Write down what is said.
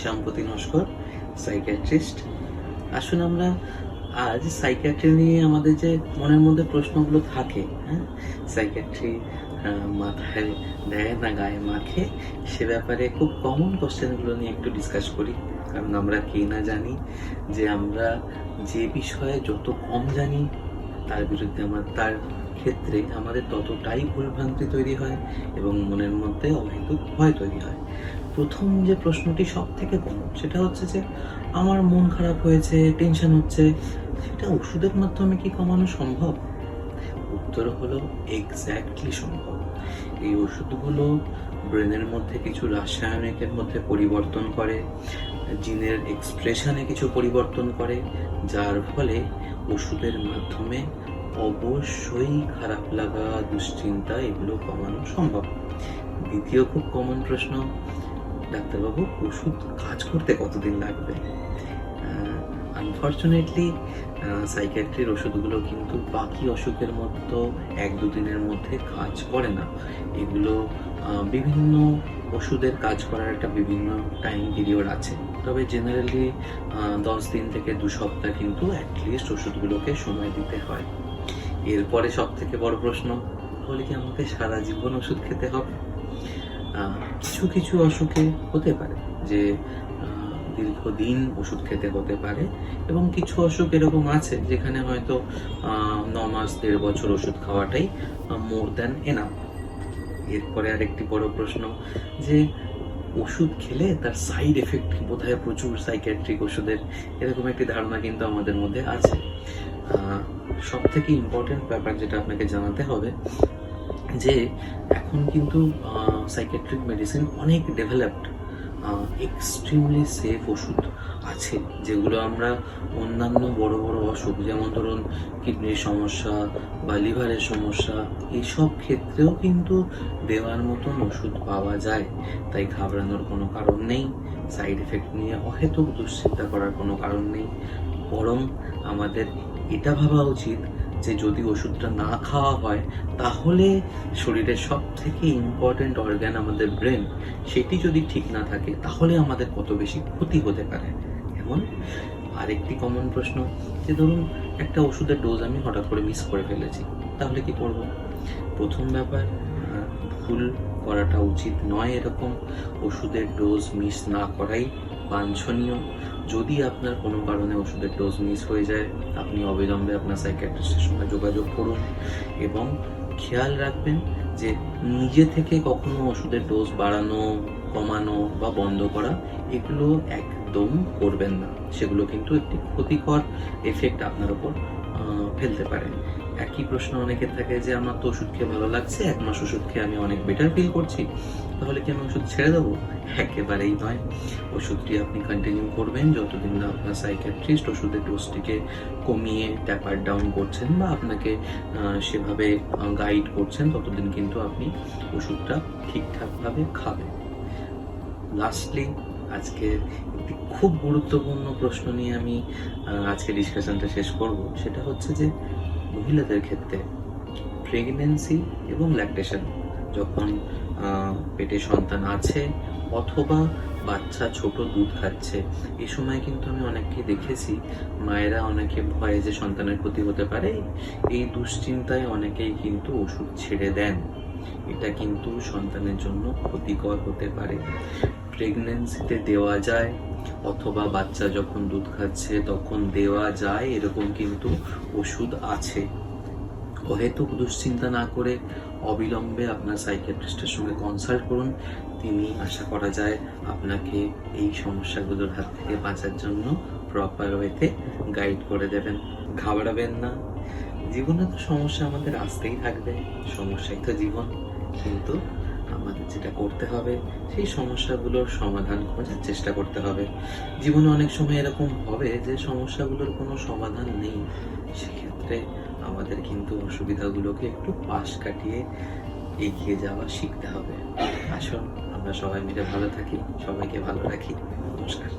সম্পতি Naskar, psychiatrist. আসুন আমরা আজ সাইকিয়াট্রি নিয়ে আমাদের যে মনের মধ্যে প্রশ্নগুলো থাকে, সাইকিয়াট্রি মাথায় দেয় না গায়ে মাখে, সে ব্যাপারে খুব কমন কোশ্চেনগুলো নিয়ে একটু ডিসকাস করি। কারণ আমরা কে না জানি যে আমরা যে বিষয়ে যত কম জানি তার বিরুদ্ধে তার ক্ষেত্রে আমাদের ততটাই ভুলভ্রান্তি তৈরি হয় এবং মনের মধ্যে অহেতুক ভয় তৈরি হয়। প্রথম যে প্রশ্নটি সব থেকে কমন, সেটা হচ্ছে যে আমার মন খারাপ হয়েছে, টেনশন হচ্ছে, সেটা ওষুধের মাধ্যমে কি কমানো সম্ভব? উত্তর হলো এক্স্যাক্টলি সম্ভব। এই ওষুধগুলো ব্রেনের মধ্যে কিছু রাসায়নিকের মধ্যে পরিবর্তন করে, জিনের এক্সপ্রেশনে কিছু পরিবর্তন করে, যার ফলে ওষুধের মাধ্যমে অবশ্যই খারাপ লাগা, দুশ্চিন্তা এগুলো কমানো সম্ভব। দ্বিতীয় খুব কমন প্রশ্ন, ডাক্তারবাবু ওষুধ কাজ করতে কতদিন লাগবে? আনফর্চুনেটলি সাইকিয়াট্রির ওষুধগুলো কিন্তু বাকি অসুখের মতো 1-2 দিনের মধ্যে কাজ করে না। এগুলো বিভিন্ন ওষুধের কাজ করার একটা বিভিন্ন টাইম পিরিয়ড আছে। তবে জেনারেলি 10 দিন থেকে 2 সপ্তাহ কিন্তু অ্যাটলিস্ট ওষুধগুলোকে সময় দিতে হয়। এরপরে সব থেকে বড় প্রশ্ন, তাহলে কি আমাকে সারা জীবন ওষুধ খেতে হবে? কিছু কিছু অসুখে হতে পারে যে দীর্ঘদিন ওষুধ খেতে হতে পারে, এবং কিছু অসুখ এরকম আছে যেখানে হয়তো 9 মাস 1.5 বছর ওষুধ খাওয়াটাই মোর দ্যান এনাফ। এরপরে আরেকটি বড় প্রশ্ন যে ওষুধ খেলে তার সাইড এফেক্ট বোধহয় প্রচুর সাইকিয়াট্রিক ওষুধের, এরকম একটি ধারণা কিন্তু আমাদের মধ্যে আছে। সব থেকে ইম্পর্টেন্ট ব্যাপার যেটা আপনাকে জানাতে হবে যে এখন কিন্তু সাইকিয়াট্রিক মেডিসিন অনেক ডেভেলপড, এক্সট্রিমলি সেফ ওষুধ আছে যেগুলো আমরা অন্যান্য বড় বড় অসুখ, যেমন ধরুন কিডনির সমস্যা বা লিভারের সমস্যা, এইসব ক্ষেত্রেও কিন্তু দেওয়ার মতন ওষুধ পাওয়া যায়। তাই ঘাবড়ানোর কোনো কারণ নেই, সাইড এফেক্ট নিয়ে অহেতুক দুশ্চিন্তা করার কোনো কারণ নেই। বরং আমাদের এটা ভাবা উচিত যে যদি ওষুধটা না খাওয়া হয় তাহলে শরীরের সব থেকে ইম্পর্টেন্ট অর্গান আমাদের ব্রেন, সেটি যদি ঠিক না থাকে তাহলে আমাদের কত বেশি ক্ষতি হতে পারে। এমন আরেকটি কমন প্রশ্ন যে ধরুন একটা ওষুধের ডোজ আমি হঠাৎ করে মিস করে ফেলেছি, তাহলে কি করব? প্রথম ব্যাপার, ভুল করাটা উচিত নয় এরকম। ওষুধের ডোজ মিস না করাই বাঞ্ছনীয়। যদি আপনার কোনো কারণে ওষুধের ডোজ মিস হয়ে যায়, আপনি অবিলম্বে আপনার সাইকিয়াট্রিস্টের সঙ্গে যোগাযোগ করুন এবং খেয়াল রাখবেন যে নিজে থেকে কখনো ওষুধের ডোজ বাড়ানো, কমানো বা বন্ধ করা এগুলো একদম করবেন না। সেগুলো কিন্তু একটি ক্ষতিকর এফেক্ট আপনার উপর ফেলতে পারে। একই প্রশ্ন অনেকের থাকে যে আমার তো ওষুধ খেয়ে ভালো লাগছে, 1 মাস ওষুধ খেয়ে আমি অনেক বেটার ফিল করছি, তাহলে কি আমি ওষুধ ছেড়ে দেবো? একেবারেই নয়। ওষুধটি আপনি কন্টিনিউ করবেন যতদিন না আপনার সাইকিয়াট্রিস্ট ওষুধের ডোজটিকে কমিয়ে ট্যাপার ডাউন করছেন বা আপনাকে সেভাবে গাইড করছেন, ততদিন কিন্তু আপনি ওষুধটা ঠিকঠাকভাবে খাবেন। লাস্টলি আজকে একটি খুব গুরুত্বপূর্ণ প্রশ্ন নিয়ে আমি আজকে ডিসকাশনটা শেষ করব। সেটা হচ্ছে যে মহিলাদের ক্ষেত্রে প্রেগন্যান্সি এবং ল্যাকটেশন, যখন পেটে সন্তান আছে অথবা বাচ্চা ছোট দুধ খাচ্ছে, এই সময় কিন্তু আমি অনেককে দেখেছি মায়েরা অনেকে ভয়ে যে সন্তানের ক্ষতি হতে পারে, এই দুশ্চিন্তায় অনেকেই কিন্তু ওষুধ ছেড়ে দেন। এটা কিন্তু সন্তানের জন্য ক্ষতিকর হতে পারে। প্রেগন্যান্সিতে দেওয়া যায় অথবা বাচ্চা যখন দুধ খাচ্ছে তখন দেওয়া যায়, এরকম কিন্তু ওষুধ আছে। অহেতুক দুশ্চিন্তা না করে অবিলম্বে আপনার সাইকিয়াট্রিস্টের সঙ্গে কনসাল্ট করুন। তিনি আশা করা যায় আপনাকে এই সমস্যাগুলোর হাত থেকে বাঁচার জন্য প্রপার ওয়েতে গাইড করে দেবেন। ঘাবড়াবেন না, জীবনে তো সমস্যা আমাদের আসতেই থাকবে, সমস্যাই তো জীবন। কিন্তু আমাদের যেটা করতে হবে সেই সমস্যাগুলোর সমাধান খোঁজার চেষ্টা করতে হবে। জীবনে অনেক সময় এরকম হবে যে সমস্যাগুলোর কোনো সমাধান নেই, সেক্ষেত্রে আমাদের কিন্তু অসুবিধাগুলোকে একটু পাশ কাটিয়ে এগিয়ে যাওয়া শিখতে হবে। আসুন আমরা সবাই মিলে ভালো থাকি, সবাইকে ভালো রাখি। নমস্কার।